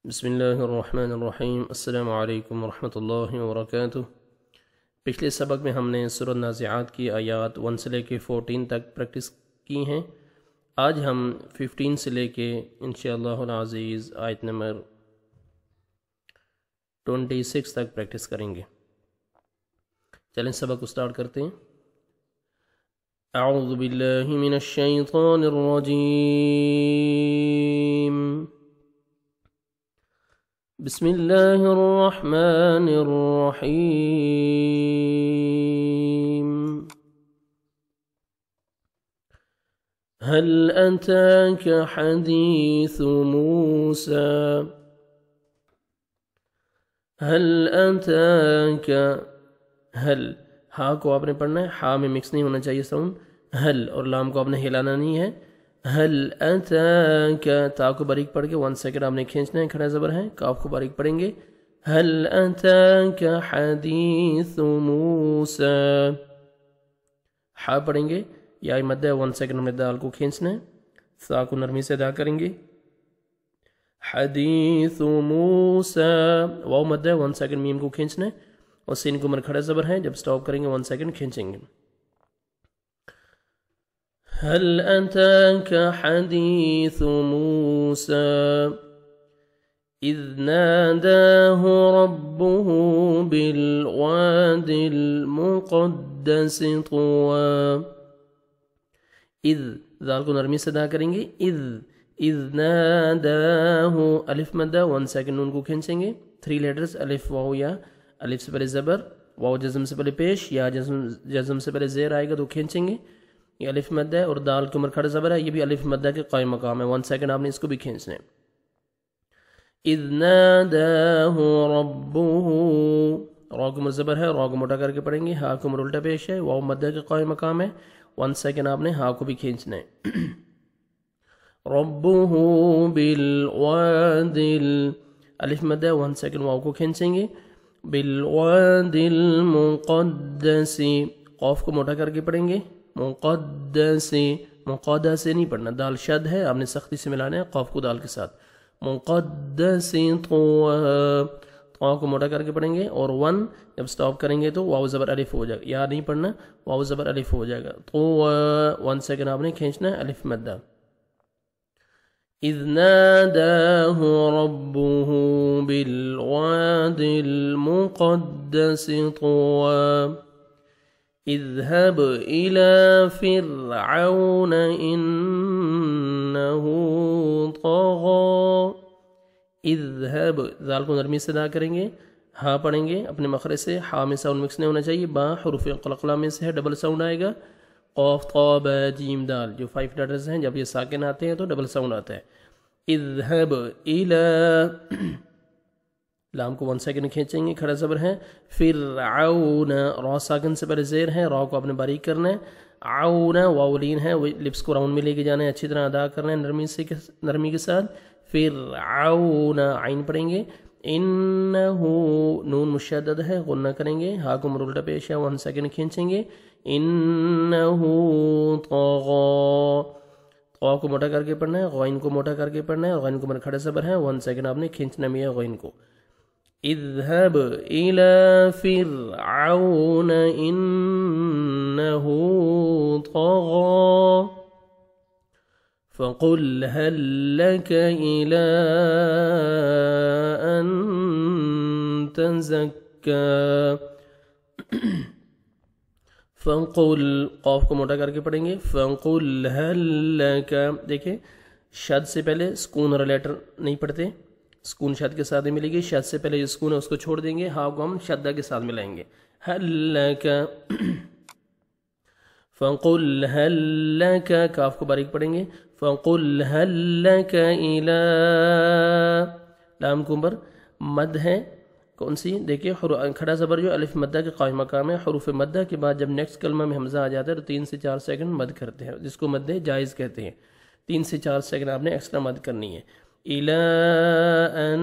بسم اللہ الرحمن الرحیم السلام علیکم ورحمۃ اللہ وبرکاتہ۔ پچھلے سبق میں ہم نے سورۃ نازعات کی آیات 1 سے لے کے 14 تک پریکٹس کی ہیں۔ آج ہم 15 سے لے کے انشاءاللہ العزیز آیت نمبر 26 تک پریکٹس کریں گے۔ چلیں سبق کو سٹارٹ کرتے ہیں۔ اعوذ باللہ من الشیطان الرجیم، بسم اللہ الرحمن الرحیم۔ هل أتاك حديث موسى هل أتاك هل ہا کو آپ نے پڑھنا ہے، ہا میں مکس نہیں ہونا چاہیے ساؤنڈ، ہل اور لام کو آپ نے ہلانا نہیں ہے۔ ہل اتاک، تا کو باریک پڑھ کے 1 سیکنڈ آپ نے کھینچنا ہے، کھڑا زبر ہے، کاف کو باریک پڑھیں گے۔ ہل اتاک حدیث موسیٰ، ہا پڑھیں گے، یا مد ہے 1 سیکنڈ میں دال کو کھینچنا ہے، سا کو نرمی سے ادا کریں گے۔ حدیث موسیٰ، واو مد ہے 1 سیکنڈ میم کو کھینچنا ہے، اور سین کو کھڑا زبر ہے، جب سٹاپ کریں گے 1 سیکنڈ کھینچیں گے۔ هل أتاك حديث موسى إذ ناداه ربه بالواد المقدس طوى، اذ ذال کو نرمی سے ادا کریں گے، اذ ناداه الف مدہ 1 سیکنڈ نون کو کھینچیں گے، 3 لیٹرز الف واو یا، الف سے پہلے زبر، واو جزم سے پہلے پیش، یا جزم سے پہلے زیر آئے گا تو کھینچیں گے، یہ الف مد ہے، اور دال کے کھڑا زبر ہے، یہ بھی الف مد کے قائم مقام ہے، 1 سیکنڈ آپ نے اس کو بھی کھینچنا ہے۔ اذ ناداہ ربہ، را کو زبر ہے، را کو موٹا کر کے پڑھیں گے، ہا کو الٹا پیش ہے، واو مد کے قائم مقام ہے، 1 سیکنڈ آپ نے ہا کو بھی کھینچنا ہے۔ ربہ بالواد، الف مد ہے 1 سیکنڈ واو کو کھینچیں گے، بالواد المقدس، قاف کو موٹا کر کے پڑھیں گے، مقدس، مقدس سے نہیں پڑھنا، دال شد ہے، آپ نے سختی سے ملانا ہے قاف کو دال کے ساتھ، مقدس طوى، طوى کو موٹا کر کے پڑھیں گے، اور 1 جب سٹاپ کریں گے تو واو زبر الف ہو جائے گا، یا نہیں پڑھنا، واو زبر الف ہو جائے گا، طوى 1 سیکنڈ آپ نے کھینچنا ہے، الف مدہ۔ اذ ناداہ ربہ بالواد المقدس طوى اذهب إلى فرعون إنه طغى، اذهب ذال کو نرمی سے ادا کریں گے، ہا پڑھیں گے اپنے مخرج سے، ہا میں ساؤنڈ مکس نہیں ہونا چاہیے، با حروف قلقلہ میں سے ہے، ڈبل ساؤنڈ آئے گا، قاف طا با جیم دال جو 5 لیٹرز ہیں، جب یہ ساکن آتے ہیں تو ڈبل ساؤنڈ آتا ہے۔ اذهب إلى، لام کو 1 سیکنڈ کھینچیں گے، کھڑا زبر ہے، فرعون، را ساکن سے پہلے زیر ہے، را کو آپ نے باریک کرنا ہے، عون واولین ہے، لپس کو راؤنڈ میں لے کے جانا ہے، اچھی طرح ادا کرنا ہے نرمی کے ساتھ، فرعون عین پڑھیں گے، انہو نون مشدد ہے، غنہ کریں گے، ہا کو الٹا پیش ہے، 1 سیکنڈ کھینچیں گے، انہو طغى، طا کو موٹا کر کے پڑھنا ہے، غین کو موٹا کر کے پڑھنا ہے، اور غین کو کھڑا زبر ہے، 1 سیکنڈ آپ نے کھینچنا بھی ہے غین کو۔ اذهب إلى فرعون إنه طغى فقل هل لك إلى أن تزكى، فقل قاف کو موٹا کر کے پڑھیں گے، فقل هل لك، دیکھیں شد سے پہلے سکون اور لیٹر نہیں پڑھتے، سکون شد کے ساتھ ملے گی، شد سے پہلے جو سکون ہے اس کو چھوڑ دیں گے، ہا کو ہم شدہ کے ساتھ ملائیں گے، هل لك، فقل هل لك، کاف کو باریک پڑھیں گے، فقل هل لك الى، لام کمبر مد ہے کون سی، دیکھیں کھڑا زبر جو الف مدہ کے قائم مقام ہے، حروف مدہ کے بعد جب نیکسٹ کلمہ میں حمزہ آ جاتا ہے تو 3 سے 4 سیکنڈ مد کرتے ہیں، جس کو مد جائز کہتے ہیں، 3 سے 4 سیکنڈ آپ نے ایکسٹرا مد کرنی ہے۔ الى ان،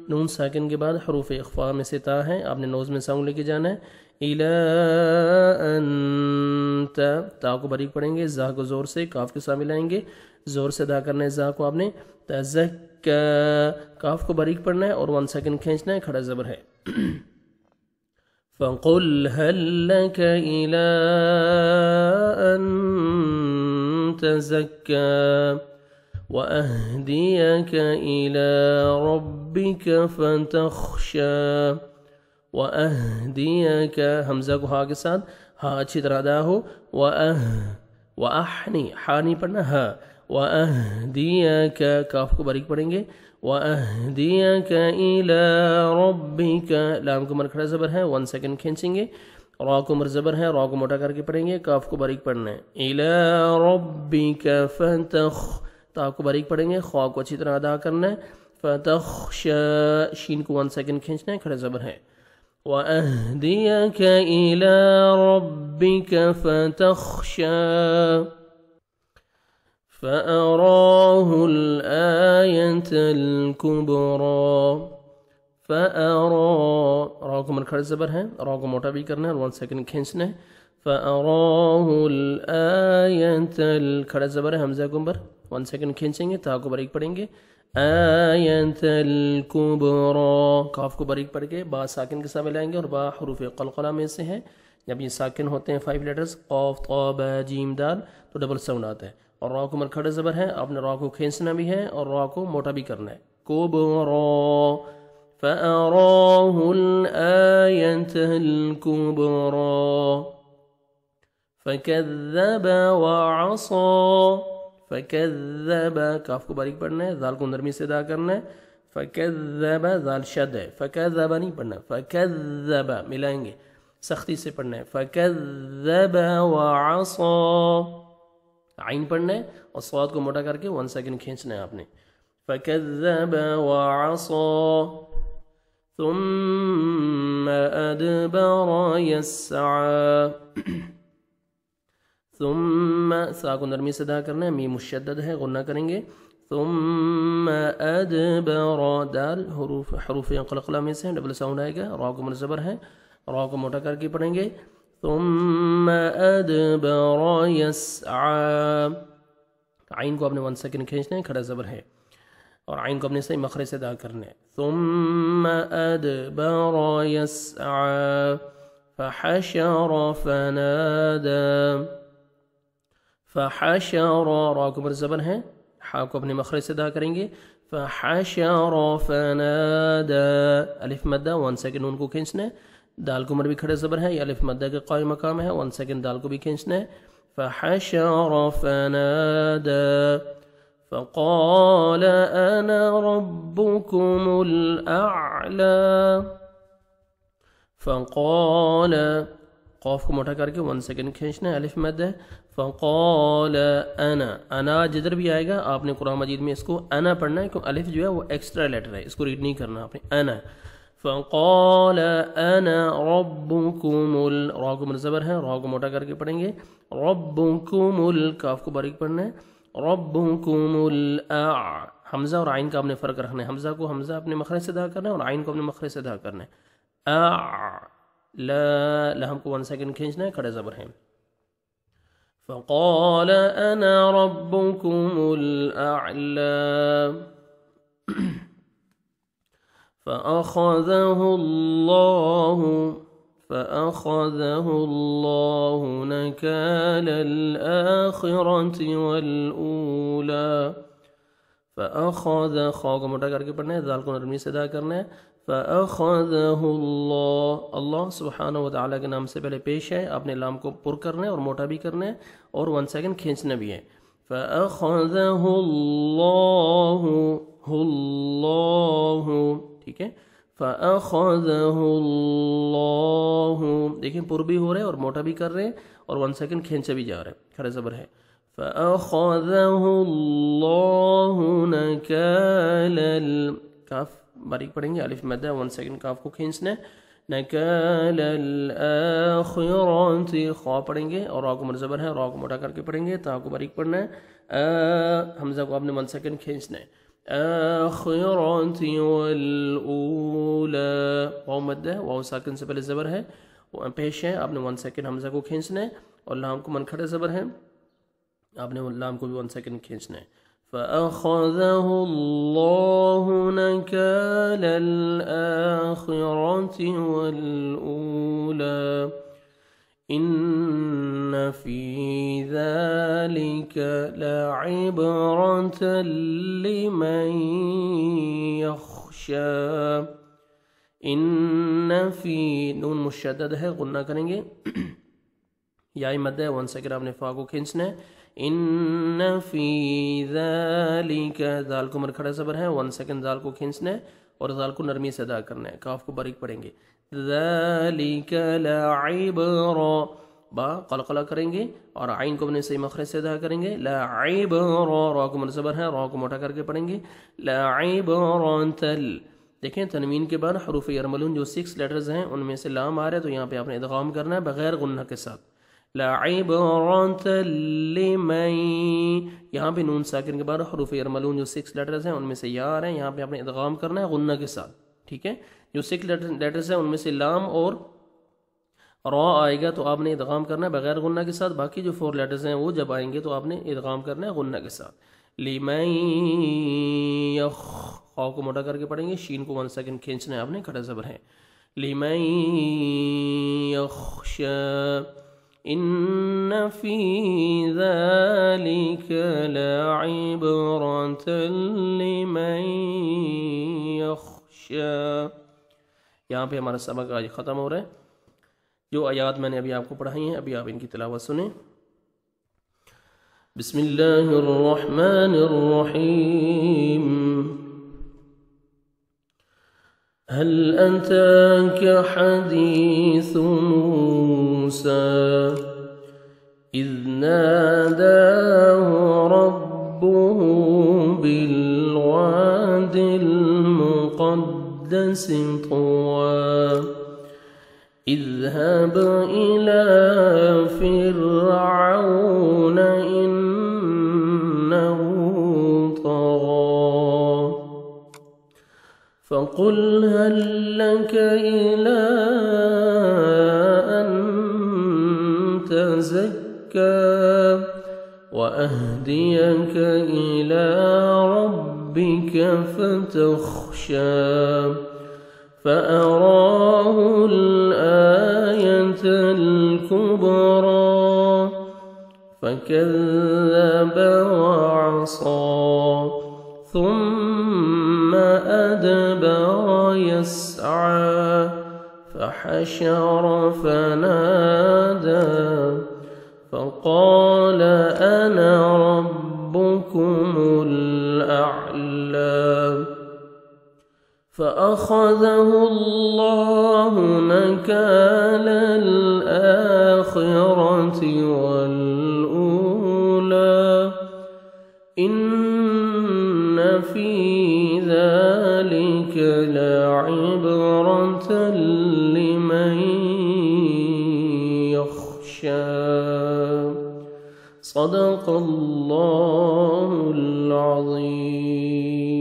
نون ساکن کے بعد حروف اخفاء میں سے تا ہے، آپ نے نوز میں ساؤنڈ لے کے جانا ہے، الى انت، تا کو باریک پڑھیں گے، زا کو زور سے کاف کے ساتھ ملائیں گے، زور سے ادا کرنا ہے زا کو آپ نے، تزک کاف کو باریک پڑھنا ہے اور 1 سیکنڈ کھینچنا ہے، کھڑا زبر ہے۔ فَقُلْ هَلْ لَكَ إِلَىٰ أَن تَزَكَّىٰ وَأَهْدِيَكَ إِلَىٰ رَبِّكَ فَتَخْشَىٰ وَأَهْدِيَكَ، حمزہ کو ہا کے ساتھ، ہا اچھی طرح ادا ہو، وَأَحْنی، ہا نہیں پڑھنا، ہا، وَأَهْدِيَكَ، کاف کو باریک پڑھیں گے، وَأَهْدِيَكَ إِلَىٰ رَبِّكَ، لام کو مرکھڑا زبر ہے، 1 سیکنڈ کھینچیں گے، را کو مر زبر ہے، را کو موٹا کر کے پڑھیں گے، کاف کو باریک پڑھنا ہے، إِلَىٰ رَبِّكَ تا کو باریک پڑھیں گے، خوا کو اچھی طرح ادا کرنا ہے، فَتَخْشَىٰ، شین کو 1 سیکنڈ کھینچنا ہے، کھڑا زبر ہے، وَأَهْدِيَكَ إِلَىٰ رَبِّكَ فَتَخْشَىٰ فَأَرَاهُ الْآيَةَ الْكُبْرَىٰ، را کو مرکھڑ زبر ہے، را کو موٹا بھی کرنا ہے اور 1 سیکنڈ کھینچنا ہے، فَأَرَاهُ الْآيَةَ، کھڑا زبر ہے، حمزہ کو مر، 1 سیکنڈ کھینچیں گے، تا کو باریک پڑھیں گے، آیت الکبریٰ، کاف کو باریک پڑھ کے با ساکن کے ساتھ ملائیں گے، اور با حروف قلقلہ میں سے ہے، جب یہ ساکن ہوتے ہیں 5 لیٹرز، قاف، طا، با، جیم، دال، تو ڈبل ساؤنڈ آتا ہے، اور را کو مرکھڑ زبر ہے، آپ نے را کو کھینچنا بھی ہے اور را کو موٹا بھی کرنا ہے، کبریٰ، فَأَرَاهُ الْآيَةَ الْكُبْرَىٰ فَكَذَّبَ وَعَصَىٰ، فَكَذَّبَ، کاف کو باریک پڑھنا ہے، ذال کو نرمی سے ادا کرنا ہے، فَكَذَّبَ، ذال شد ہے، فَكَذَّبَ نہیں پڑھنا، فَكَذَّبَ ملائیں گے، سختی سے پڑھنا ہے، فَكَذَّبَ وَعَصَىٰ، عین پڑھنا ہے اور صاد کو موٹا کر کے 1 سیکنڈ کھینچنا ہے آپ نے، فَكَذَّبَ وَعَصَىٰ ثُمَّ أَدْبَرَ يَسْعَىٰ، ثم، سا کو نرمی سے ادا کرنا ہے، میم مشدد ہے، غنہ کریں گے، ثم ادبر، دال حروف قلقلہ میں سے ڈبل ساؤنڈ آئے گا، را کو منزبر ہے، را کو موٹا کر کے پڑھیں گے، ثم ادبر یسعا، عین کو اپنے 1 سیکنڈ کھینچنا ہے، کھڑا زبر ہے، اور عین کو اپنے صحیح مخرج سے ادا کرنا ہے، ثم ادبر یسعا فحشر فنادى، فحشر، را کو بر زبر ہے، حا کو اپنے مخرج سے ادا کریں گے، فحشر فنادى، الف مدہ 1 سیکنڈ ان کو کھینچنا ہے، دال کو مر بھی کھڑے زبر ہے، یہ الف مدہ کے قائم مقام ہے، 1 سیکنڈ دال کو بھی کھینچنا ہے، فحشر فنادى فقال انا ربكم الاعلى، فقال، قاف کو موٹا کر کے 1 سیکنڈ کھینچنا ہے، الف مد ہے، فقال انا جدھر بھی آئے گا آپ نے قرآن مجید میں اس کو انا پڑھنا ہے، کیوں الف جو ہے وہ ایکسٹرا لیٹر ہے، اس کو ریڈ نہیں کرنا آپ نے، انا، فقال انا ربكم، را کو منزبر ہے، را کو موٹا کر کے پڑھیں گے، ربكم، کاف کو باریک پڑھنا ہے، ربكم حمزہ اور عین کا آپ نے فرق رکھنا ہے، حمزہ کو حمزہ اپنے مخرج سے ادا کرنا ہے اور عین کو اپنے مخرج سے ادا کرنا ہے، لام کو 1 سیکنڈ کھینچنا ہے، کھڑے زبر ہے، فقال انا ربكم الاعلى فاخذه الله نكال الآخرة والأولى، فأخذ، خا کو موٹا کر کے پڑھنا ہے، ذال کو نرمی سے ادا کرنا ہے، فأخذه الله، اللہ سبحانہ وتعالی کے نام سے پہلے پیش ہے، آپ نے لام کو پر کرنا ہے اور موٹا بھی کرنا ہے اور 1 سیکنڈ کھینچنا بھی ہے، فأخذه الله، ٹھیک ہے، فأخذه الله، دیکھیں پر بھی ہو رہے ہیں اور موٹا بھی کر رہے ہیں اور 1 سیکنڈ کھینچا بھی جا رہا ہے، کھڑے زبر ہے، فأخذه الله نكال، کاف باریک پڑھیں گے، الف مدہ 1 سیکنڈ کاف کو کھینچنا ہے، نکال الآخرة، خوا پڑھیں گے اور را کو منزبر ہے، را کو موٹا کر کے پڑھیں گے، تا کو باریک پڑھنا ہے، حمزہ کو آپ نے 1 سیکنڈ کھینچنا ہے، آخرة والأولى، واو مد ہے، واو ساکن سے پہلے زبر ہے، پیش ہے، آپ نے 1 سیکنڈ حمزہ کو کھینچنا ہے اور لام کو منکھڑے زبر ہے، آپ نے لام کو بھی 1 سیکنڈ کھینچنا ہے، فأخذه الله نكال الآخرة والأولى إن في ذلك لعبرة لمن يخشى. ان فی نون مشدد ہے، غنہ کریں گے، یائی مد ہے، 1 سیکنڈ آپ نے فا کو کھینچنا ہے. ان فی ذالک، ذال کو مرکھڑا زبر ہے، 1 سیکنڈ ذال کو کھینچنا ہے اور ذال کو نرمی سے ادا کرنا ہے، کاف کو باریک پڑھیں گے. ذالک لعبرا، با قلقلہ کریں گے اور عین کو اپنے صحیح مخرج سے ادا کریں گے. لعبرا، را کو منصبر ہے، را کو موٹا کر کے پڑھیں گے. لعبرتل، دیکھیں تنوین کے بعد حروف یرملون جو 6 لیٹرز ہیں ان میں سے لام آ رہا ہے تو یہاں پہ آپ نے ادغام کرنا ہے بغیر غنہ کے ساتھ. لعبرۃ لمن، یہاں پہ نون ساکن کے بعد حروف یرملون جو 6 لیٹرز ہیں ان میں سے یا آ رہے ہیں، یہاں پہ آپ نے ادغام کرنا ہے غنہ کے ساتھ. ٹھیک ہے، جو 6 لیٹرز ہیں ان میں سے لام اور را آئے گا تو آپ نے ادغام کرنا ہے بغیر غنہ کے ساتھ. باقی جو 4 لیٹرز ہیں وہ جب آئیں گے تو آپ نے ادغام کرنا ہے غنہ کے ساتھ. لمن یخ، خاء کو موٹا کر کے پڑھیں گے، شین کو 1 سیکنڈ کھینچنا ہے آپ نے، کھڑا زبر ہے. لمن یخشی، ان فی ذلک لعبرۃ لمن یخشی. یہاں پہ ہمارا سبق آج ختم ہو رہا ہے. جو آیات میں نے ابھی آپ کو پڑھائی ہیں ابھی آپ ان کی تلاوت سنیں. بسم اللہ الرحمن الرحیم. هل أتاك حديث موسى إذ ناداه ربه بالواد المقدس طوى اذهب إلى فرعون إنه طغى فقل هل لك إلى أن تزكى وأهديك إلى ربك فتخشى فأراه الآية الكبرى فكذب وعصى ثم أدبر يسعى فحشر فنادى فقال أنا ربكم الأعلى فأخذه الله نكال الآخرة والأولى إن في ذلك لعبرة لمن يخشى. صدق الله العظيم.